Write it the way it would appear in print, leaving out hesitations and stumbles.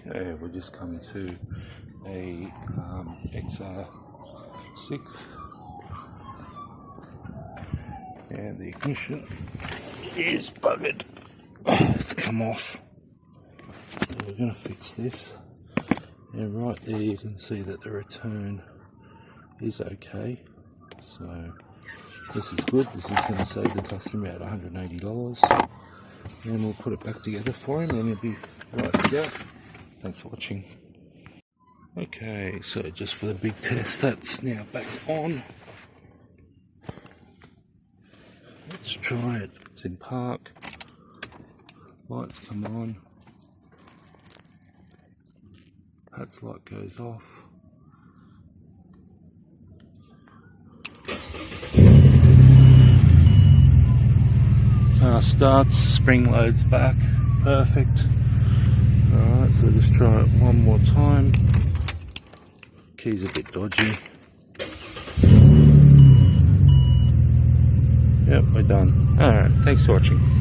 Okay, we're just coming to a XR6 and the ignition is buggered. It's come off, so we're going to fix this. And right there you can see that the return is okay, so this is good. This is going to save the customer about $180, and we'll put it back together for him and he'll be right to go. Thanks for watching. Okay, so just for the big test, that's now back on. Let's try it. It's in park. Lights come on. Hatch light goes off. Car starts, spring loads back. Perfect. Alright, so just try it one more time. Key's a bit dodgy. Yep, we're done. Alright, thanks for watching.